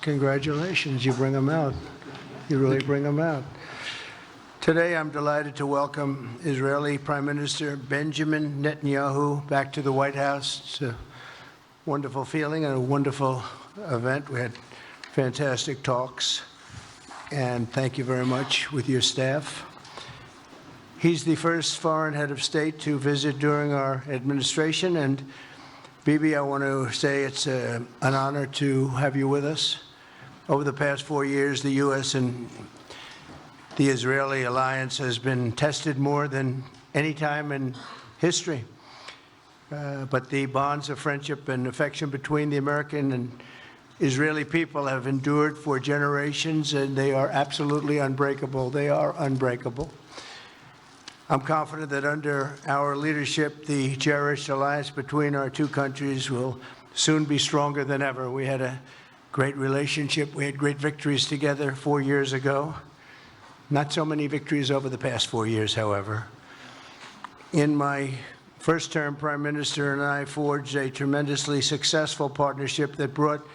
Congratulations. You bring them out. You really bring them out. Today, I'm delighted to welcome Israeli Prime Minister Benjamin Netanyahu back to the White House. It's a wonderful feeling and a wonderful event. We had fantastic talks, and thank you very much with your staff. He's the first foreign head of state to visit during our administration, and Bibi, I want to say it's an honor to have you with us. Over the past 4 years, the U.S. and the Israeli alliance has been tested more than any time in history. But the bonds of friendship and affection between the American and Israeli people have endured for generations, and they are absolutely unbreakable. They are unbreakable. I'm confident that under our leadership, the cherished alliance between our two countries will soon be stronger than ever. We had a great relationship. We had great victories together 4 years ago. Not so many victories over the past 4 years, however. In my first term, Prime Minister and I forged a tremendously successful partnership that brought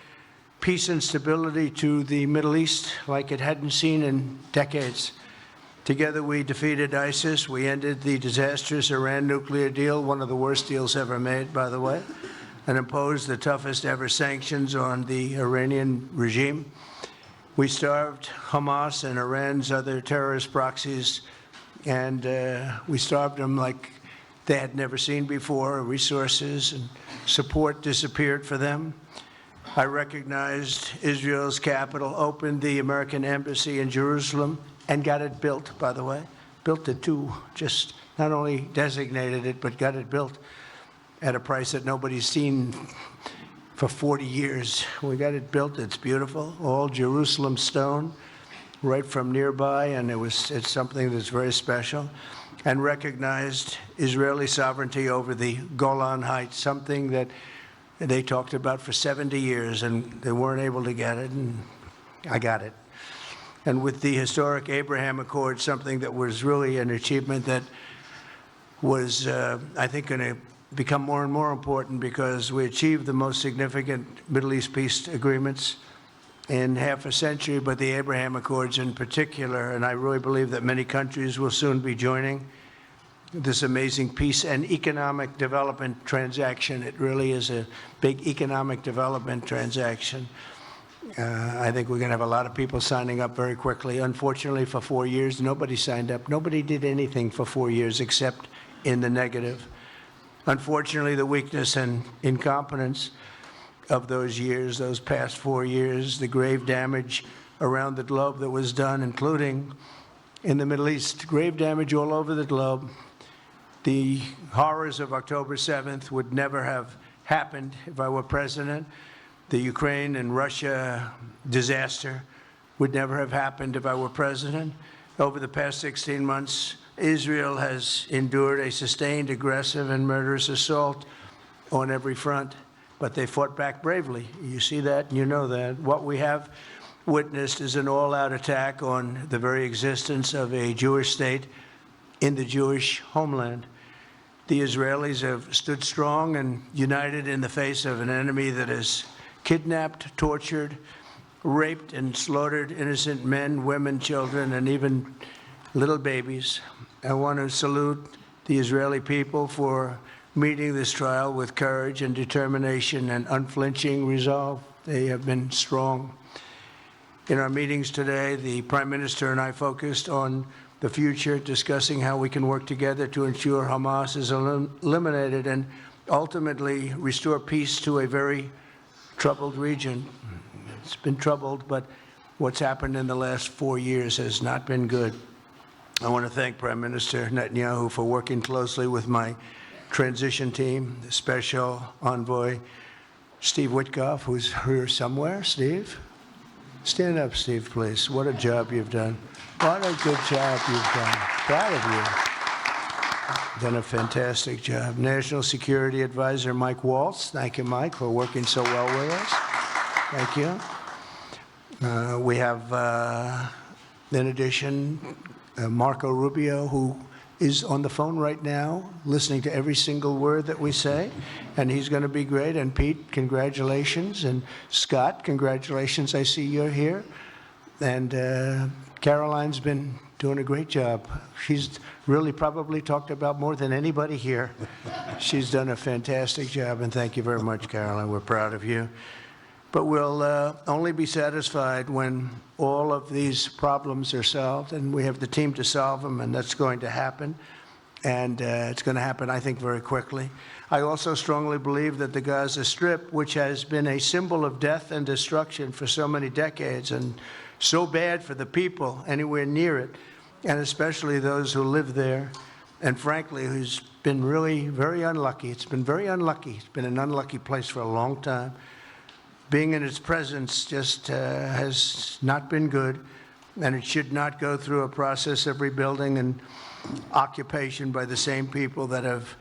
peace and stability to the Middle East like it hadn't seen in decades. Together, we defeated ISIS. We ended the disastrous Iran nuclear deal, one of the worst deals ever made, by the way, and imposed the toughest ever sanctions on the Iranian regime. We starved Hamas and Iran's other terrorist proxies, and we starved them like they had never seen before. Resources and support disappeared for them. I recognized Israel's capital, opened the American embassy in Jerusalem, and got it built, by the way. Built it too, just not only designated it, but got it built at a price that nobody's seen for 40 years. We got it built, it's beautiful, all Jerusalem stone, right from nearby, and it's something that's very special. And recognized Israeli sovereignty over the Golan Heights, something that they talked about for 70 years, and they weren't able to get it, and I got it. And with the historic Abraham Accord, something that was really an achievement that was, I think, going to become more and more important because we achieved the most significant Middle East peace agreements in half a century, but the Abraham Accords in particular, and I really believe that many countries will soon be joining this amazing peace and economic development transaction. It really is a big economic development transaction. I think we're going to have a lot of people signing up very quickly. Unfortunately, for 4 years, nobody signed up. Nobody did anything for 4 years except in the negative. Unfortunately, the weakness and incompetence of those years, those past 4 years, the grave damage around the globe that was done, including in the Middle East, grave damage all over the globe. The horrors of October 7th would never have happened if I were president. The Ukraine and Russia disaster would never have happened if I were president. Over the past 16 months, Israel has endured a sustained, aggressive, and murderous assault on every front, but they fought back bravely. You see that, and you know that. What we have witnessed is an all-out attack on the very existence of a Jewish state in the Jewish homeland. The Israelis have stood strong and united in the face of an enemy that has kidnapped, tortured, raped, and slaughtered innocent men, women, children, and even little babies. I want to salute the Israeli people for meeting this trial with courage and determination and unflinching resolve. They have been strong. In our meetings today, the Prime Minister and I focused on the future, discussing how we can work together to ensure Hamas is eliminated and ultimately restore peace to a very troubled region. It's been troubled, but what's happened in the last 4 years has not been good. I want to thank Prime Minister Netanyahu for working closely with my transition team, the Special Envoy Steve Witkoff, who's here somewhere. Steve? Stand up, Steve, please. What a job you've done. What a good job you've done. Proud of you. Done a fantastic job. National Security Advisor Mike Waltz. Thank you, Mike, for working so well with us. Thank you. We have, in addition, Marco Rubio, who is on the phone right now, listening to every single word that we say, and he's going to be great. And Pete, congratulations. And Scott, congratulations. I see you're here. And Caroline's been doing a great job. She's really probably talked about more than anybody here. She's done a fantastic job, and thank you very much, Caroline. We're proud of you. But we'll only be satisfied when all of these problems are solved, and we have the team to solve them, and that's going to happen. And it's going to happen, I think, very quickly. I also strongly believe that the Gaza Strip, which has been a symbol of death and destruction for so many decades, and so bad for the people anywhere near it, and especially those who live there, and frankly, who's been really very unlucky. It's been very unlucky. It's been an unlucky place for a long time. Being in its presence just has not been good, and it should not go through a process of rebuilding and occupation by the same people that have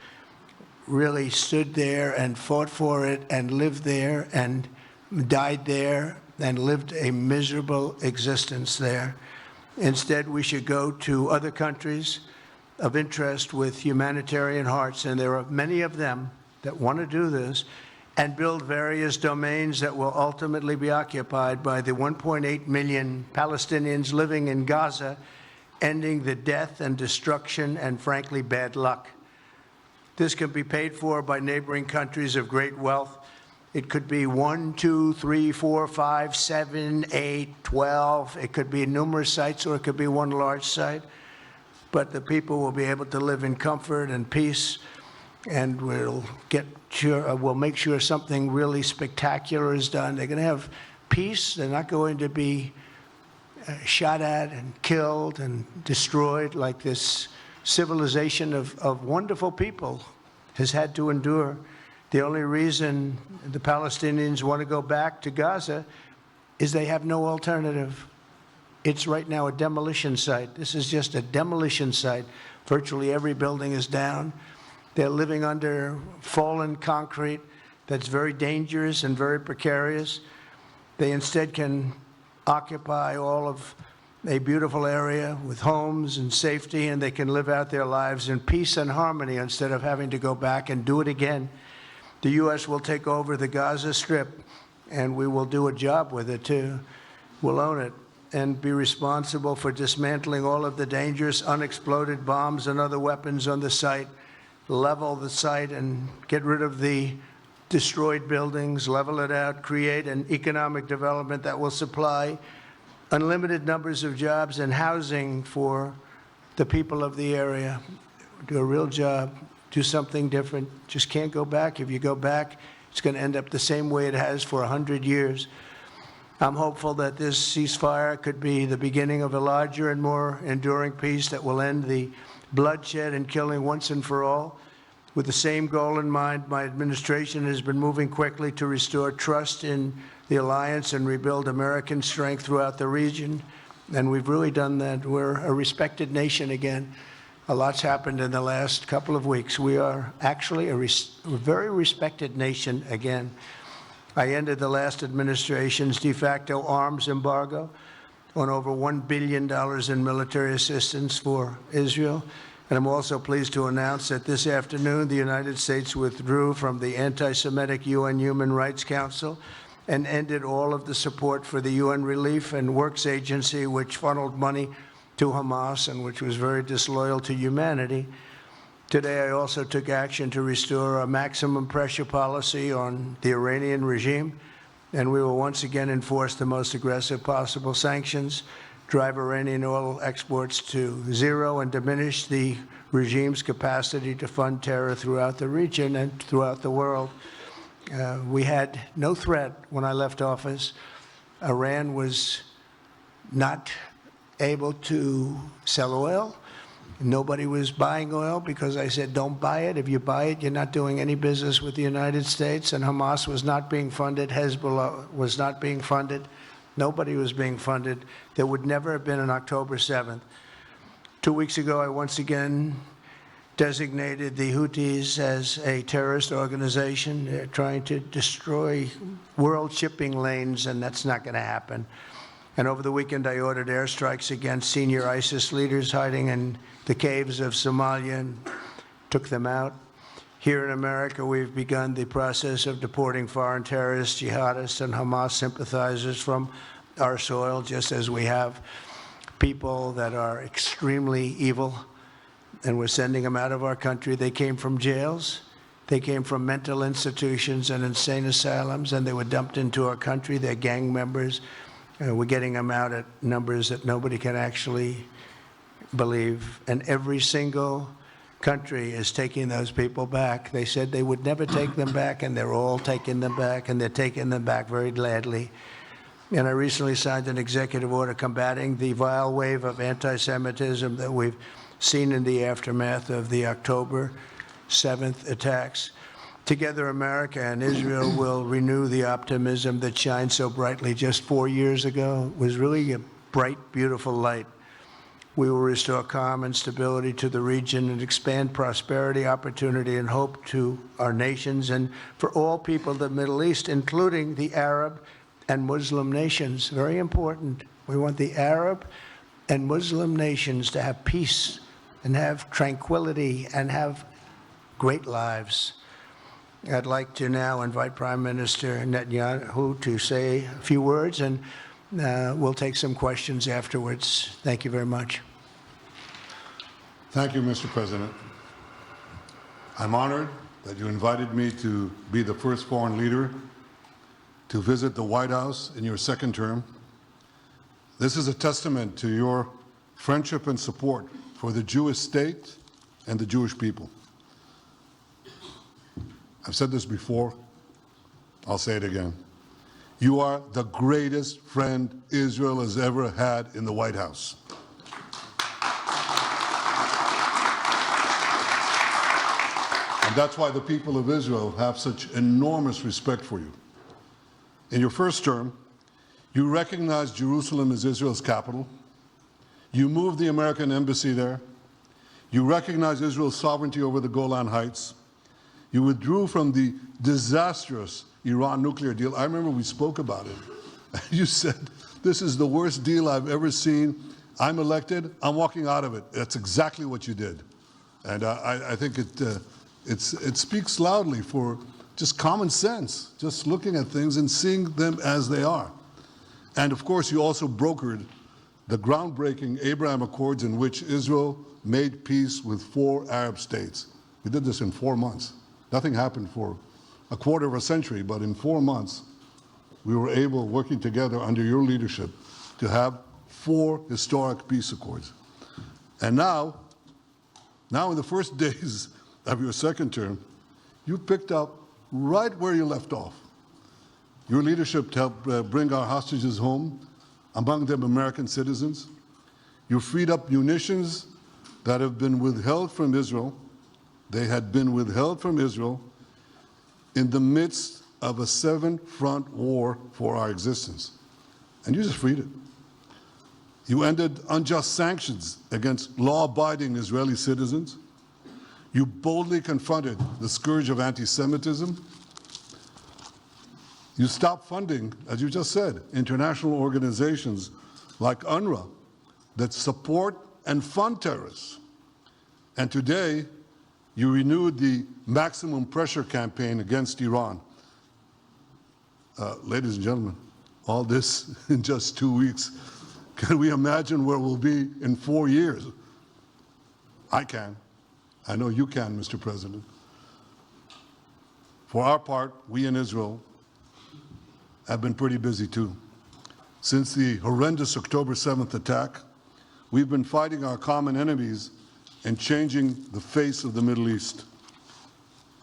really stood there and fought for it and lived there and died there and lived a miserable existence there. Instead, we should go to other countries of interest with humanitarian hearts, and there are many of them that want to do this, and build various domains that will ultimately be occupied by the 1.8 million Palestinians living in Gaza, ending the death and destruction and, frankly, bad luck. This can be paid for by neighboring countries of great wealth. It could be 1, 2, 3, 4, 5, 7, 8, 12. It could be numerous sites, or it could be one large site. But the people will be able to live in comfort and peace, and we'll make sure something really spectacular is done. They're going to have peace. They're not going to be shot at and killed and destroyed like this civilization of wonderful people has had to endure. The only reason the Palestinians want to go back to Gaza is they have no alternative. It's right now a demolition site. This is just a demolition site. Virtually every building is down. They're living under fallen concrete that's very dangerous and very precarious. They instead can occupy all of a beautiful area with homes and safety, and they can live out their lives in peace and harmony instead of having to go back and do it again. The U.S. will take over the Gaza Strip, and we will do a job with it, too. We'll own it and be responsible for dismantling all of the dangerous unexploded bombs and other weapons on the site, level the site and get rid of the destroyed buildings, level it out, create an economic development that will supply unlimited numbers of jobs and housing for the people of the area. Do a real job, do something different. Just can't go back. If you go back, it's going to end up the same way it has for 100 years. I'm hopeful that this ceasefire could be the beginning of a larger and more enduring peace that will end the bloodshed and killing once and for all. With the same goal in mind, my administration has been moving quickly to restore trust in the alliance and rebuild American strength throughout the region, and we've really done that. We're a respected nation again. A lot's happened in the last couple of weeks. We are actually a very respected nation again. I ended the last administration's de facto arms embargo on over $1 billion in military assistance for Israel. And I'm also pleased to announce that this afternoon, the United States withdrew from the anti-Semitic UN Human Rights Council and ended all of the support for the UN Relief and Works Agency, which funneled money to Hamas and which was very disloyal to humanity. Today, I also took action to restore a maximum pressure policy on the Iranian regime, and we will once again enforce the most aggressive possible sanctions, drive Iranian oil exports to zero, and diminish the regime's capacity to fund terror throughout the region and throughout the world. We had no threat when I left office. Iran was not able to sell oil. Nobody was buying oil because I said, don't buy it. If you buy it, you're not doing any business with the United States. And Hamas was not being funded. Hezbollah was not being funded. Nobody was being funded. There would never have been an October 7th. 2 weeks ago, I once again designated the Houthis as a terrorist organization. They're trying to destroy world shipping lanes, and that's not going to happen. And over the weekend, I ordered airstrikes against senior ISIS leaders hiding in the caves of Somalia and took them out. Here in America, we've begun the process of deporting foreign terrorists, jihadists, and Hamas sympathizers from our soil, just as we have people that are extremely evil, and we're sending them out of our country. They came from jails. They came from mental institutions and insane asylums, and they were dumped into our country. They're gang members. We're getting them out at numbers that nobody can actually believe. And every single country is taking those people back. They said they would never take them back, and they're all taking them back, and they're taking them back very gladly. And I recently signed an executive order combating the vile wave of anti-Semitism that we've seen in the aftermath of the October 7th attacks. Together, America and Israel will renew the optimism that shined so brightly just 4 years ago. It was really a bright, beautiful light. We will restore calm and stability to the region and expand prosperity, opportunity, and hope to our nations and for all people of the Middle East, including the Arab and Muslim nations. Very important. We want the Arab and Muslim nations to have peace and have tranquility and have great lives. I'd like to now invite Prime Minister Netanyahu to say a few words, and we'll take some questions afterwards. Thank you very much. Thank you, Mr. President. I'm honored that you invited me to be the first foreign leader to visit the White House in your second term. This is a testament to your friendship and support for the Jewish state and the Jewish people. I've said this before, I'll say it again. You are the greatest friend Israel has ever had in the White House. And that's why the people of Israel have such enormous respect for you. In your first term, you recognized Jerusalem as Israel's capital. You moved the American embassy there. You recognized Israel's sovereignty over the Golan Heights. You withdrew from the disastrous Iran nuclear deal. I remember we spoke about it. You said, this is the worst deal I've ever seen. I'm elected, I'm walking out of it. That's exactly what you did. And I think it speaks loudly for just common sense, just looking at things and seeing them as they are. And of course, you also brokered the groundbreaking Abraham Accords in which Israel made peace with 4 Arab states. We did this in 4 months. Nothing happened for a quarter of a century, but in 4 months, we were able, working together under your leadership, to have 4 historic peace accords. And now in the first days of your second term, you picked up right where you left off. Your leadership helped bring our hostages home, among them American citizens. You freed up munitions that have been withheld from Israel. They had been withheld from Israel in the midst of a 7-front war for our existence. And you just freed it. You ended unjust sanctions against law-abiding Israeli citizens. You boldly confronted the scourge of anti-Semitism. You stopped funding, as you just said, international organizations like UNRWA that support and fund terrorists. And today, you renewed the maximum pressure campaign against Iran. Ladies and gentlemen, all this in just 2 weeks. Can we imagine where we'll be in 4 years? I can. I know you can, Mr. President. For our part, we in Israel have been pretty busy too. Since the horrendous October 7th attack, we've been fighting our common enemies and changing the face of the Middle East.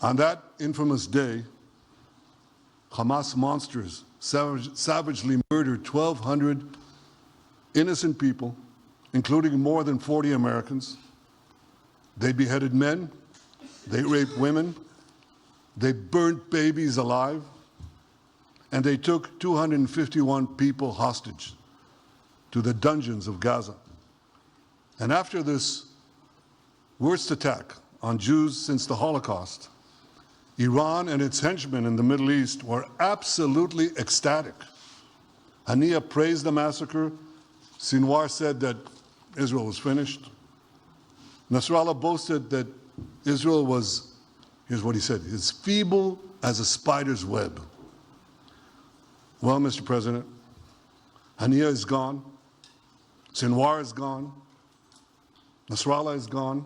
On that infamous day, Hamas monsters savagely murdered 1,200 innocent people, including more than 40 Americans. They beheaded men, they raped women, they burnt babies alive, and they took 251 people hostage to the dungeons of Gaza. And after this worst attack on Jews since the Holocaust, Iran and its henchmen in the Middle East were absolutely ecstatic. Haniya praised the massacre. Sinwar said that Israel was finished. Nasrallah boasted that Israel was, here's what he said, as feeble as a spider's web. Well, Mr. President, Haniya is gone. Sinwar is gone. Nasrallah is gone.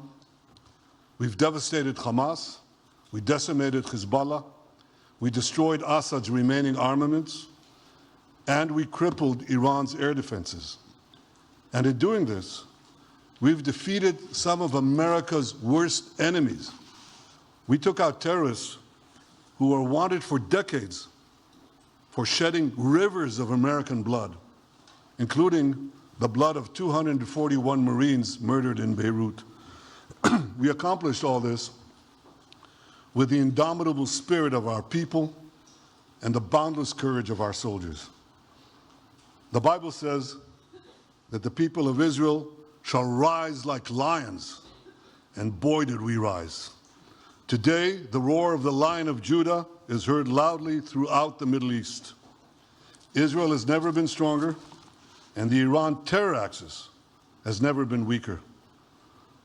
We've devastated Hamas. We decimated Hezbollah. We destroyed Assad's remaining armaments. And we crippled Iran's air defenses. And in doing this, we've defeated some of America's worst enemies. We took out terrorists who were wanted for decades for shedding rivers of American blood, including the blood of 241 Marines murdered in Beirut. We accomplished all this with the indomitable spirit of our people and the boundless courage of our soldiers. The Bible says that the people of Israel shall rise like lions, and boy did we rise. Today, the roar of the Lion of Judah is heard loudly throughout the Middle East. Israel has never been stronger, and the Iran terror axis has never been weaker.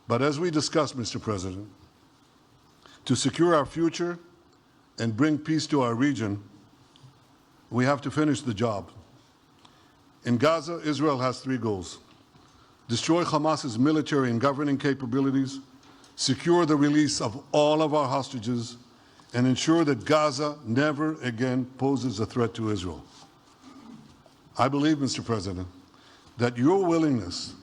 But as we discussed, Mr. President, to secure our future and bring peace to our region, we have to finish the job. In Gaza, Israel has 3 goals: destroy Hamas's military and governing capabilities, secure the release of all of our hostages, and ensure that Gaza never again poses a threat to Israel. I believe, Mr. President, that your willingness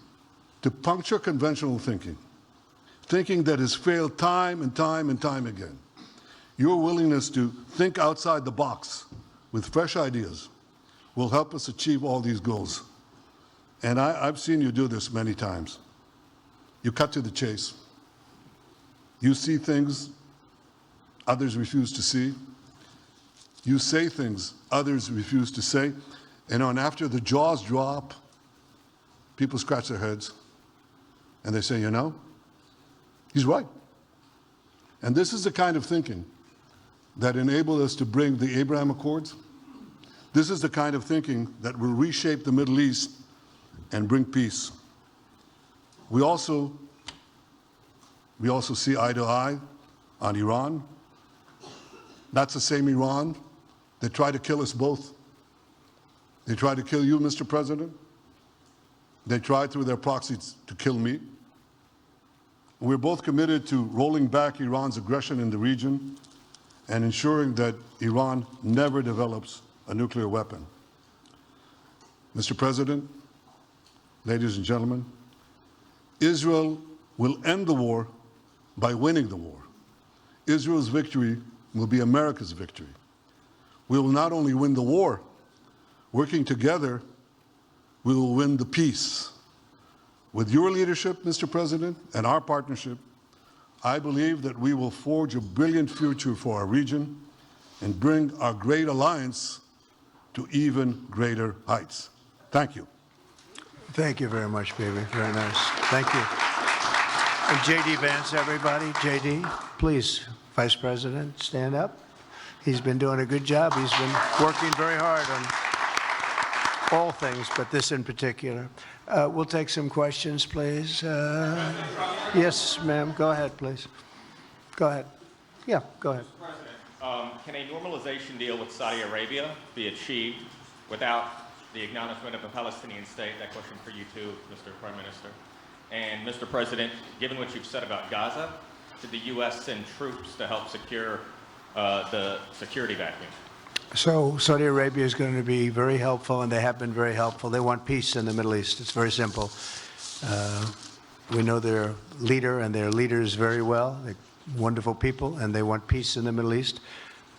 to puncture conventional thinking that has failed time and time and time again, your willingness to think outside the box with fresh ideas will help us achieve all these goals. And I've seen you do this many times. You cut to the chase. You see things others refuse to see. You say things others refuse to say. And after the jaws drop, people scratch their heads and they say, you know, he's right. And this is the kind of thinking that enabled us to bring the Abraham Accords. This is the kind of thinking that will reshape the Middle East and bring peace. We also see eye to eye on Iran. That's the same Iran that tried to kill us both. They tried to kill you, Mr. President. They tried through their proxies to kill me. We're both committed to rolling back Iran's aggression in the region and ensuring that Iran never develops a nuclear weapon. Mr. President, ladies and gentlemen, Israel will end the war by winning the war. Israel's victory will be America's victory. We will not only win the war, working together, we will win the peace. With your leadership, Mr. President, and our partnership, I believe that we will forge a brilliant future for our region and bring our great alliance to even greater heights. Thank you. Thank you very much, baby. Very nice. Thank you. And J.D. Vance, everybody. J.D., please, Vice President, stand up. He's been doing a good job. He's been working very hard on all things, but this in particular. We'll take some questions, please. Yes, ma'am. Go ahead, please. Go ahead. Yeah, go ahead. Mr. President, can a normalization deal with Saudi Arabia be achieved without the acknowledgement of a Palestinian state? That question for you too, Mr. Prime Minister. And Mr. President, given what you've said about Gaza, did the U.S. send troops to help secure the security vacuum? So Saudi Arabia is going to be very helpful, and they have been very helpful. They want peace in the Middle East. It's very simple. We know their leader and their leaders very well. They're wonderful people, and they want peace in the Middle East.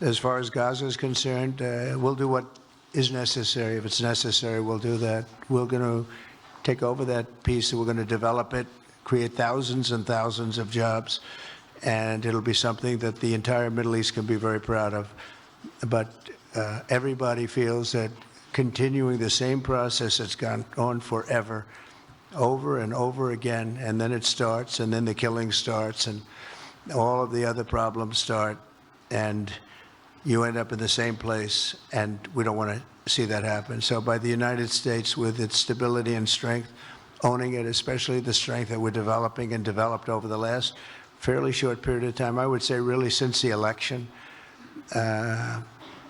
As far as Gaza is concerned, we'll do what is necessary. If it's necessary, we'll do that. We're going to take over that peace, and we're going to develop it, create thousands and thousands of jobs, and it'll be something that the entire Middle East can be very proud of. But everybody feels that continuing the same process that's gone on forever, over and over again, and then it starts, and then the killing starts, and all of the other problems start, and you end up in the same place, and we don't want to see that happen. So by the United States, with its stability and strength, owning it, especially the strength that we're developing and developed over the last fairly short period of time, I would say really since the election, I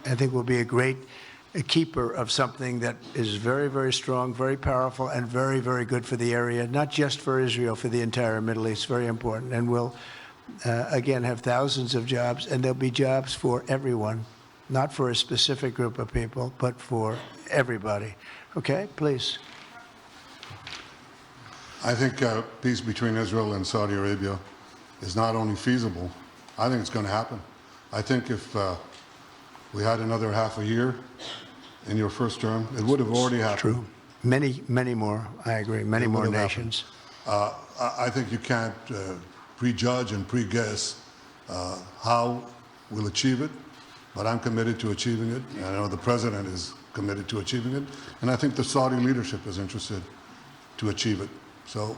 think we'll be a keeper of something that is very, very strong, very powerful, and very, very good for the area, not just for Israel, for the entire Middle East, very important. And we'll, again, have thousands of jobs, and there'll be jobs for everyone, not for a specific group of people, but for everybody. Okay, please. I think peace between Israel and Saudi Arabia is not only feasible, I think it's going to happen. I think if we had another half a year in your first term, it would have already happened. True. Many, many more, I agree, many more nations. I think you can't prejudge and pre-guess how we'll achieve it, but I'm committed to achieving it, and I know the President is committed to achieving it, and I think the Saudi leadership is interested to achieve it. So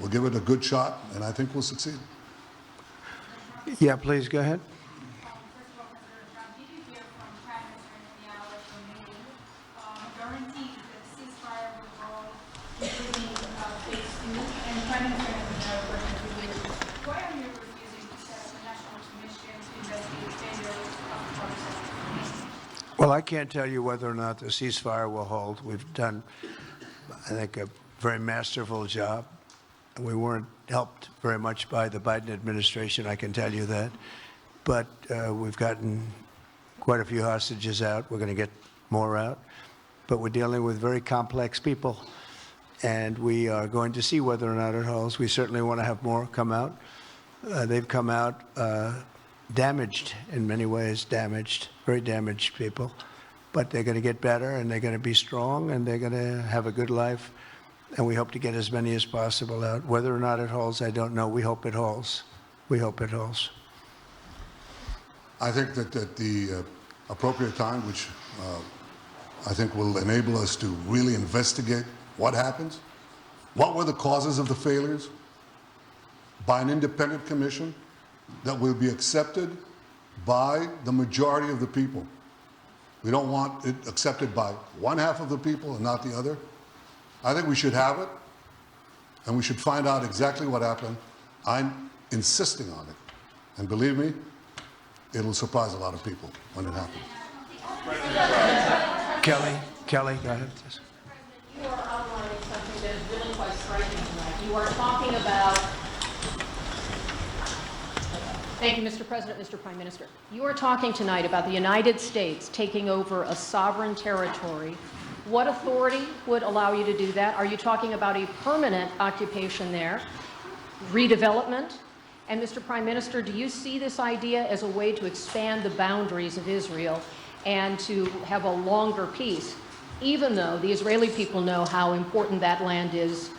we'll give it a good shot, and I think we'll succeed. Yeah, please, go ahead. First of all, President Trump, did you hear from Prime Minister Netanyahu at your meeting guarantees that ceasefire will go, including phase 2? And Prime Minister Netanyahu, question to you, why are you refusing to set up a national commission to investigate failures of the process? Well, I can't tell you whether or not the ceasefire will hold. We've done, I think, a very masterful job. We weren't helped very much by the Biden administration, I can tell you that. But we've gotten quite a few hostages out. We're going to get more out. But we're dealing with very complex people. And we are going to see whether or not it holds. We certainly want to have more come out. They've come out damaged in many ways, very damaged people. But they're going to get better, and they're going to be strong, and they're going to have a good life. And we hope to get as many as possible out. Whether or not it holds, I don't know. We hope it holds. We hope it holds. I think that at the appropriate time, which I think will enable us to really investigate what happens, what were the causes of the failures, by an independent commission that will be accepted by the majority of the people. We don't want it accepted by one half of the people and not the other. I think we should have it, and we should find out exactly what happened. I'm insisting on it. And believe me, it'll surprise a lot of people when it happens. Kelly, go ahead. You are outlining something that is really quite striking tonight. You are talking about, thank you, Mr. President, Mr. Prime Minister. You are talking tonight about the United States taking over a sovereign territory. What authority would allow you to do that? Are you talking about a permanent occupation there, redevelopment? And Mr. Prime Minister, do you see this idea as a way to expand the boundaries of Israel and to have a longer peace, even though the Israeli people know how important that land is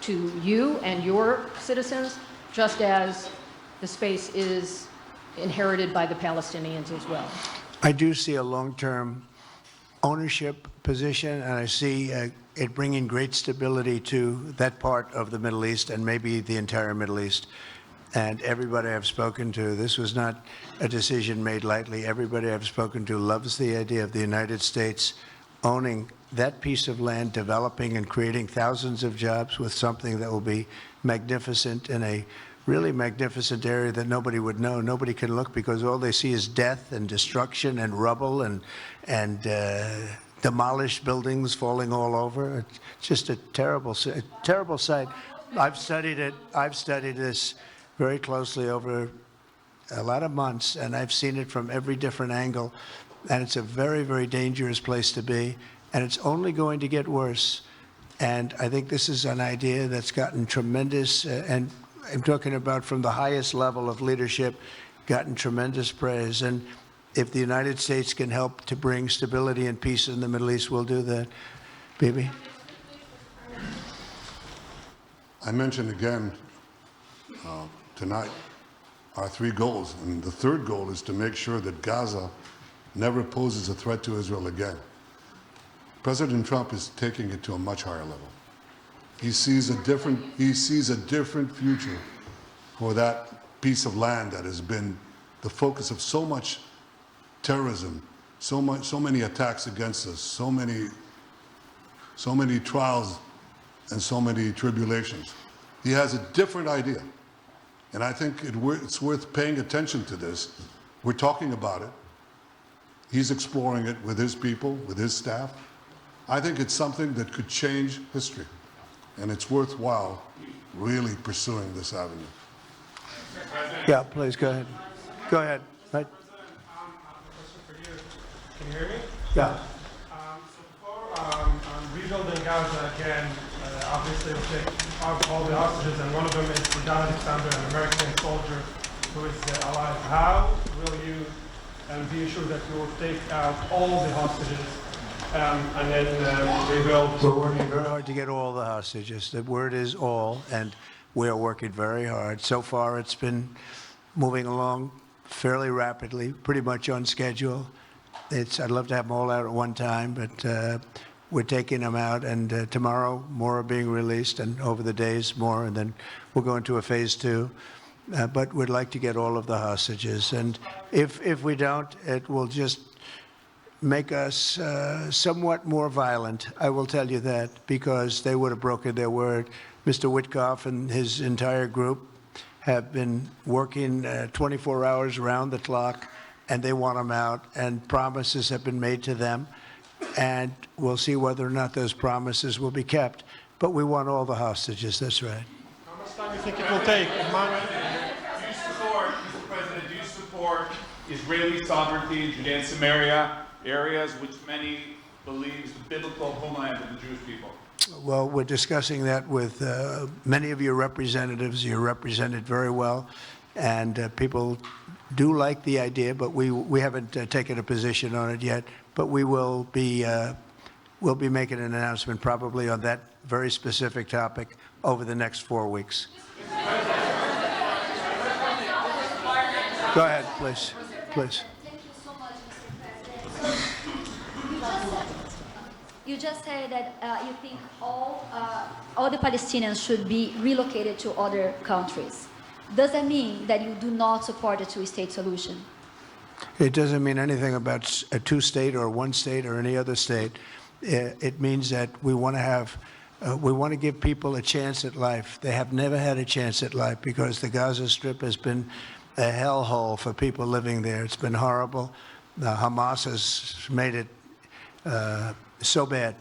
to you and your citizens, just as the space is inherited by the Palestinians as well? I do see a long-term ownership position, and I see it bringing great stability to that part of the Middle East and maybe the entire Middle East. And everybody I've spoken to, this was not a decision made lightly. Everybody I've spoken to loves the idea of the United States owning that piece of land, developing and creating thousands of jobs with something that will be magnificent in a really magnificent area that nobody would know. Nobody can look because all they see is death and destruction and rubble and demolished buildings falling all over. It's just a terrible sight. I've studied it. I've studied this very closely over a lot of months, and I've seen it from every different angle. And it's a very, very dangerous place to be, and it's only going to get worse. And I think this is an idea that's gotten tremendous, and I'm talking about from the highest level of leadership, gotten tremendous praise. And if the United States can help to bring stability and peace in the Middle East, we'll do that. Bibi? I mentioned again tonight our three goals, and the third goal is to make sure that Gaza never poses a threat to Israel again. President Trump is taking it to a much higher level. He sees a different future for that piece of land that has been the focus of so much terrorism, so many attacks against us, so many trials and so many tribulations. He has a different idea. And I think it's worth paying attention to this. We're talking about it. He's exploring it with his people, with his staff. I think it's something that could change history. And it's worthwhile really pursuing this avenue. Yeah, please, go ahead. Go ahead. Right. President, I have a question for you. Can you hear me? Yeah. So before rebuilding Gaza again, obviously we'll take out all the hostages, and one of them is Sudan Alexander, an American soldier who is alive. How will you be assured that you will take out all the hostages and then rebuild? We're working very hard to get all the hostages. The word is all, and we are working very hard. So far, it's been moving along fairly rapidly, pretty much on schedule. I'd love to have them all out at one time, but we're taking them out, and tomorrow more are being released, and over the days more, and then we'll go into a phase 2. But we'd like to get all of the hostages, and if we don't, it will just make us somewhat more violent. I will tell you that, because they would have broken their word. Mr. Witkoff and his entire group have been working 24 hours around the clock, and they want them out, and promises have been made to them, and we'll see whether or not those promises will be kept. But we want all the hostages, that's right. How much time do you think it will take? Mr. President, do you support Israeli sovereignty in Judea and Samaria, areas which many believe is the biblical homeland of the Jewish people? Well, we're discussing that with many of your representatives. You're represented very well, and people do like the idea, but we haven't taken a position on it yet. But we will be we'll be making an announcement probably on that very specific topic over the next 4 weeks. Go ahead, please. Please. Thank you so much, Mr. President. You just said that you think all the Palestinians should be relocated to other countries. Does that mean that you do not support a two-state solution? It doesn't mean anything about a two-state or one state or any other state. It means that we want to have, we want to give people a chance at life. They have never had a chance at life because the Gaza Strip has been a hellhole for people living there. It's been horrible. Hamas has made it so bad,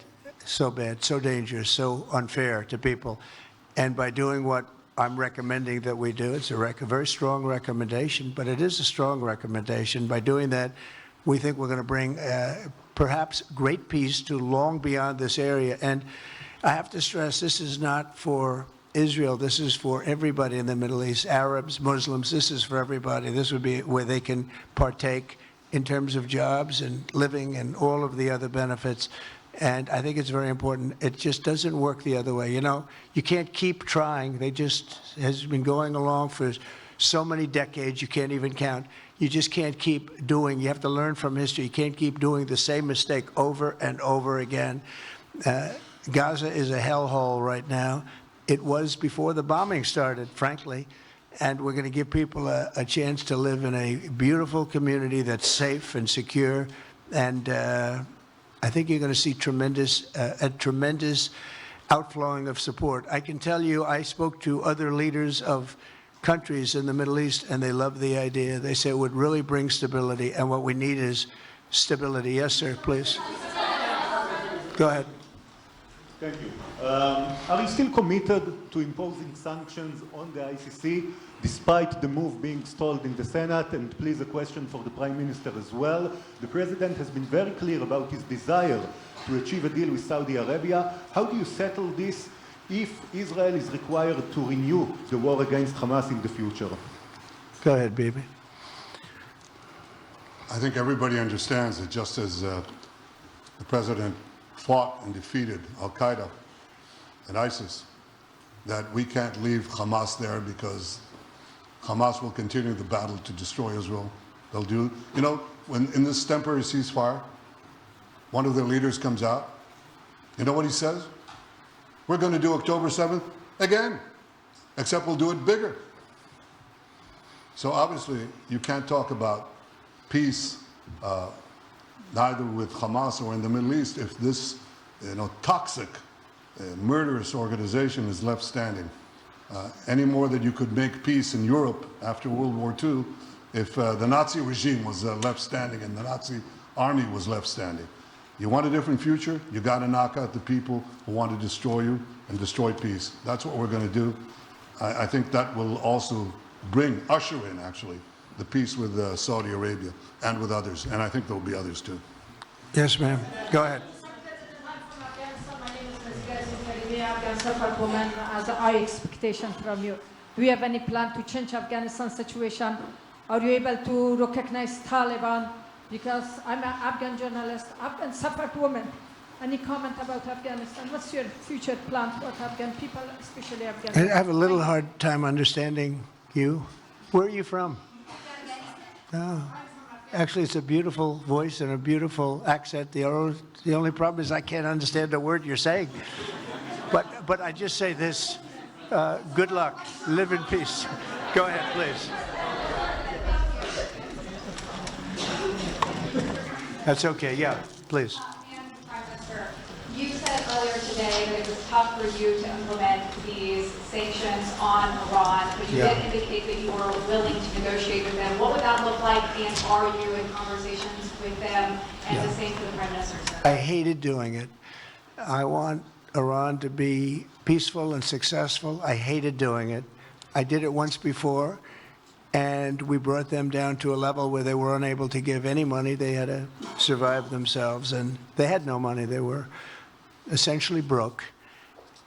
so dangerous, so unfair to people. And by doing what I'm recommending that we do, it's a very strong recommendation, but it is a strong recommendation. By doing that, we think we're going to bring perhaps great peace to long beyond this area. And I have to stress, this is not for Israel. This is for everybody in the Middle East, Arabs, Muslims. This is for everybody. This would be where they can partake in terms of jobs and living and all of the other benefits. And I think it's very important. It just doesn't work the other way. You know, you can't keep trying. They just has been going along for so many decades, you can't even count. You just can't keep doing. You have to learn from history. You can't keep doing the same mistake over and over again. Gaza is a hellhole right now. It was before the bombing started, frankly. And we're going to give people a chance to live in a beautiful community that's safe and secure. And I think you're going to see a tremendous outflowing of support. I can tell you, I spoke to other leaders of countries in the Middle East, and they love the idea. They say it would really bring stability, and what we need is stability. Yes, sir, please. Go ahead. Thank you. Are you still committed to imposing sanctions on the ICC, despite the move being stalled in the Senate? And please, a question for the Prime Minister as well. The President has been very clear about his desire to achieve a deal with Saudi Arabia. How do you settle this if Israel is required to renew the war against Hamas in the future? Go ahead, Bibi. I think everybody understands that just as the President fought and defeated Al-Qaeda and ISIS, that we can't leave Hamas there because Hamas will continue the battle to destroy Israel. They'll do, you know, when in this temporary ceasefire, one of their leaders comes out, you know what he says? We're going to do October 7th again, except we'll do it bigger. So obviously, you can't talk about peace neither with Hamas or in the Middle East, if this toxic, murderous organization is left standing. Any more that you could make peace in Europe after World War II if the Nazi regime was left standing and the Nazi army was left standing. You want a different future? You got to knock out the people who want to destroy you and destroy peace. That's what we're going to do. I think that will also usher in, actually, the peace with Saudi Arabia and with others. And I think there will be others, too. Yes, ma'am. Go ahead. Woman, as a high expectation from you. Do you have any plan to change Afghanistan situation? Are you able to recognize Taliban? Because I'm an Afghan journalist, Afghan support woman. Any comment about Afghanistan? What's your future plan for Afghan people, especially I Afghanistan? have a little hard time understanding you. Where are you from? Oh. Actually, it's a beautiful voice and a beautiful accent. The only problem is I can't understand a word you're saying. But I just say this, good luck, live in peace. Go ahead, please. That's okay, yeah, please. Prime Minister, you said earlier today that it was tough for you to implement these sanctions on Iran, but you did indicate that you were willing to negotiate with them. What would that look like, and are you in conversations with them? And the same for the Prime Minister, sir. I hated doing it. I want Iran to be peaceful and successful. I hated doing it. I did it once before, and we brought them down to a level where they were unable to give any money. They had to survive themselves, and they had no money. They were essentially broke,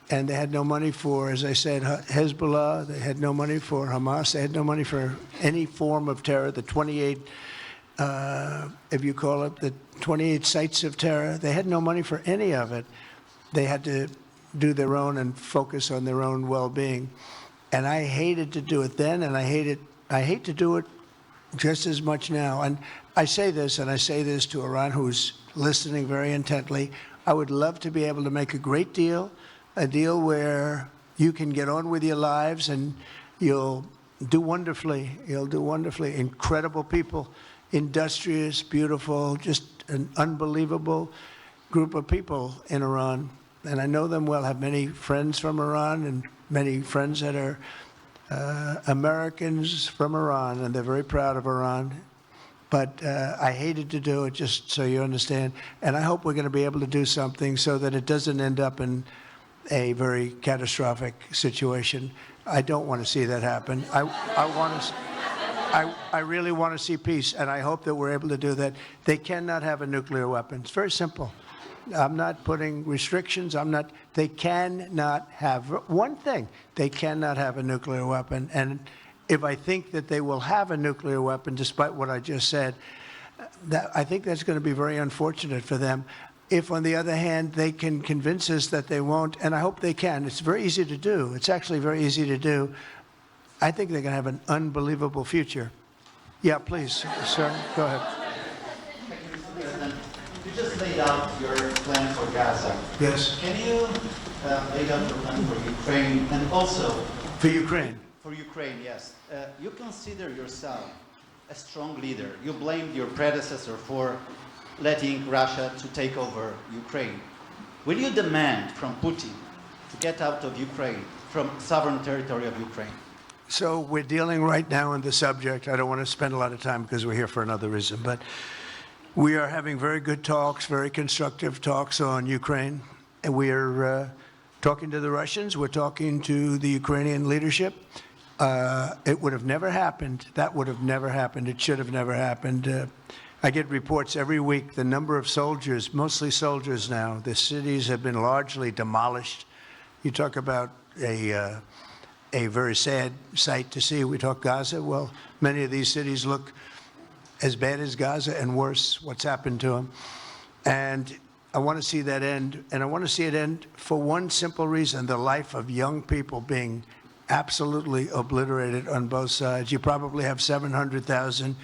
and they had no money for, as I said, Hezbollah. They had no money for Hamas. They had no money for any form of terror. The 28, if you call it, the 28 sites of terror, they had no money for any of it. They had to do their own and focus on their own well-being. And I hated to do it then, and I hate to do it just as much now. And I say this, and I say this to Iran, who's listening very intently. I would love to be able to make a great deal, a deal where you can get on with your lives and you'll do wonderfully. You'll do wonderfully. Incredible people, industrious, beautiful, just an unbelievable group of people in Iran. And I know them well, have many friends from Iran and many friends that are Americans from Iran, and they're very proud of Iran. But I hated to do it, just so you understand. And I hope we're going to be able to do something so that it doesn't end up in a very catastrophic situation. I don't want to see that happen. I really want to see peace, and I hope that we're able to do that. They cannot have a nuclear weapon. It's very simple. I'm not putting restrictions. They cannot have one thing. They cannot have a nuclear weapon. And if I think that they will have a nuclear weapon, despite what I just said, I think that's going to be very unfortunate for them. If, on the other hand, they can convince us that they won't, and I hope they can. It's very easy to do. It's actually very easy to do. I think they're going to have an unbelievable future. Yeah, please, sir, go ahead. You just laid out your plan for Gaza. Yes. Can you lay out your plan for Ukraine and also... For Ukraine? For Ukraine, yes. You consider yourself a strong leader. You blamed your predecessor for letting Russia to take over Ukraine. Will you demand from Putin to get out of Ukraine, from sovereign territory of Ukraine? So we're dealing right now in the subject. I don't want to spend a lot of time because we're here for another reason, but we are having very good talks, very constructive talks on Ukraine. And we are talking to the Russians. We're talking to the Ukrainian leadership. It would have never happened. That would have never happened. It should have never happened. I get reports every week, the number of soldiers, mostly soldiers now. The cities have been largely demolished. You talk about a very sad sight to see. We talk Gaza. Well, many of these cities look as bad as Gaza and worse, what's happened to them. And I want to see that end. And I want to see it end for one simple reason, the life of young people being absolutely obliterated on both sides. You probably have 700,000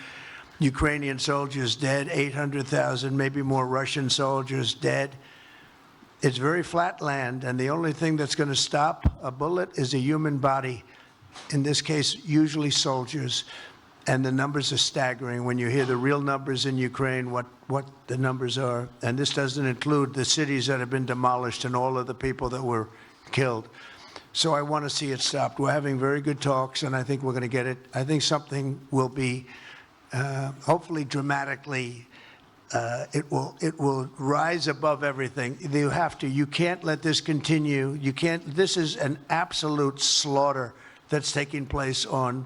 Ukrainian soldiers dead, 800,000, maybe more Russian soldiers dead. It's very flat land, and the only thing that's going to stop a bullet is a human body, in this case, usually soldiers. and the numbers are staggering. When you hear the real numbers in Ukraine, what the numbers are, and this doesn't include the cities that have been demolished and all of the people that were killed. So I want to see it stopped. We're having very good talks, and I think we're going to get it. I think something will be hopefully dramatically. It will rise above everything. You can't let this continue. You can't. This is an absolute slaughter that's taking place on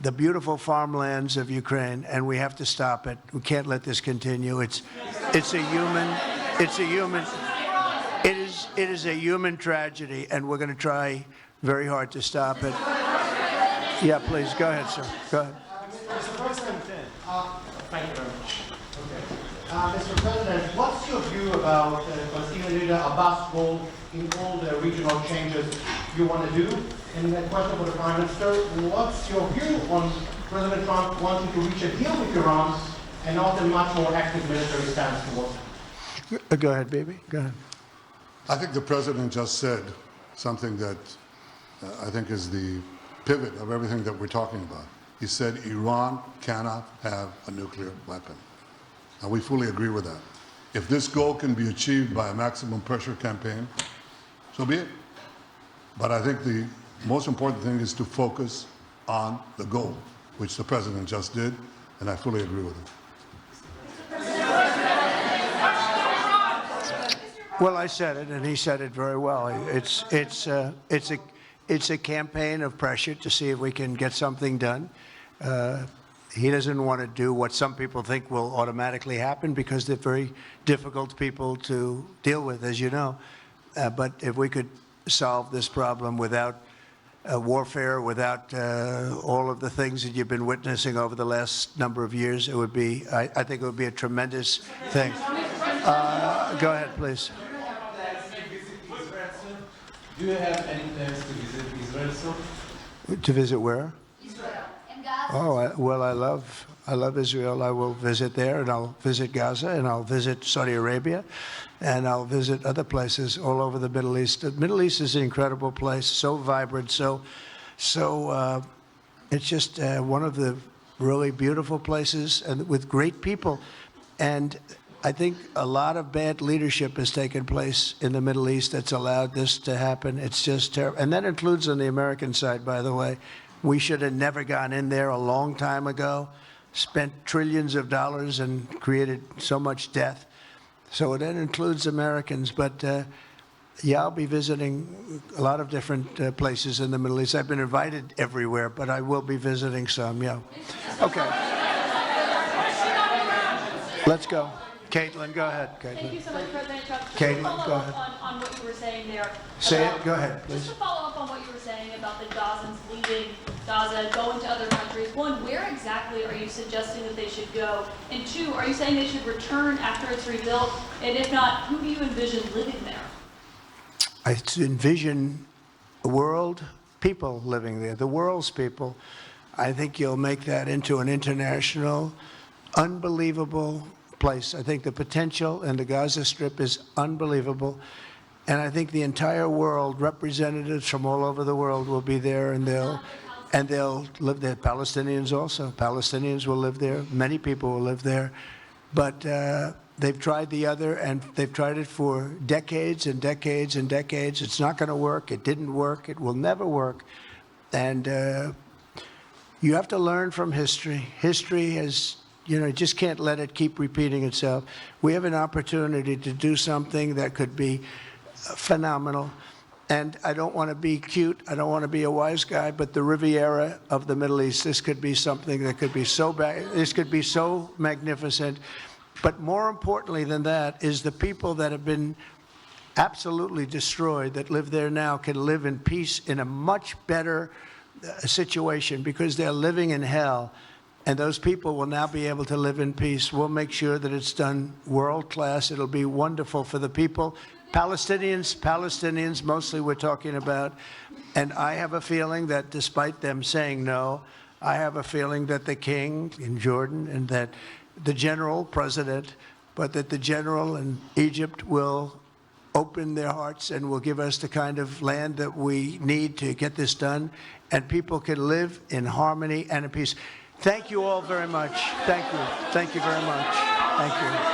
the beautiful farmlands of Ukraine, and we have to stop it. We can't let this continue. It is a human tragedy, and we're going to try very hard to stop it. Yeah, please go ahead, sir. Go ahead. Mr. President, thank you very much. Mr. President, what's your view about Palestinian leader Abbas' role in all the regional changes you want to do? And a question for the Prime Minister, what's your view on President Trump wanting to reach a deal with Iran and not a much more active military stance towards it? Go ahead, baby. Go ahead. I think the president just said something that I think is the pivot of everything that we're talking about. He said Iran cannot have a nuclear weapon. And we fully agree with that. If this goal can be achieved by a maximum pressure campaign, so be it. But I think the most important thing is to focus on the goal, which the president just did, and I fully agree with him. Well, I said it, and he said it very well. It's a campaign of pressure to see if we can get something done. He doesn't want to do what some people think will automatically happen because they're very difficult people to deal with, as you know. But if we could solve this problem without warfare, without all of the things that you've been witnessing over the last number of years, it would be, I think it would be a tremendous thing. Go ahead, please. Do you have any plans to visit Israel soon? To visit where? Israel and Gaza. Oh, I love Israel. I will visit there, and I'll visit Gaza, and I'll visit Saudi Arabia, and I'll visit other places all over the Middle East. The Middle East is an incredible place, so vibrant, so it's just one of the really beautiful places, and with great people. And I think a lot of bad leadership has taken place in the Middle East that's allowed this to happen. It's just terrible. And that includes on the American side, by the way. We should have never gone in there a long time ago, spent trillions of dollars and created so much death. So that includes Americans. But yeah, I'll be visiting a lot of different places in the Middle East. I've been invited everywhere, but I will be visiting some, yeah. Okay. Let's go. Caitlin, go ahead. Caitlin. Thank you so much, President Trump. Just Caitlin, to follow go up ahead. on what you were saying there. Say it. Go ahead, please. Just to follow up on what you were saying about the Gazans leaving Gaza, going to other countries. One, where exactly are you suggesting that they should go? And two, are you saying they should return after it's rebuilt? And if not, who do you envision living there? I envision the world, people living there, the world's people. I think you'll make that into an international, unbelievable place. I think the potential in the Gaza Strip is unbelievable. And I think the entire world, representatives from all over the world will be there, and they'll live there. Palestinians also. Palestinians will live there. Many people will live there. But they've tried the other, and they've tried it for decades and decades and decades. It's not going to work. It didn't work. It will never work. And you have to learn from history. History has, you just can't let it keep repeating itself. We have an opportunity to do something that could be phenomenal. And I don't want to be cute. I don't want to be a wise guy, but the Riviera of the Middle East, this could be something that could be so this could be so magnificent. But more importantly than that is the people that have been absolutely destroyed that live there now can live in peace in a much better situation because they're living in hell. And those people will now be able to live in peace. We'll make sure that it's done world class. It'll be wonderful for the people. Palestinians mostly we're talking about. And I have a feeling that despite them saying no, I have a feeling that the king in Jordan and that the general president, but that the general in Egypt will open their hearts and will give us the kind of land that we need to get this done. And people can live in harmony and in peace. Thank you all very much. Thank you. Thank you very much. Thank you.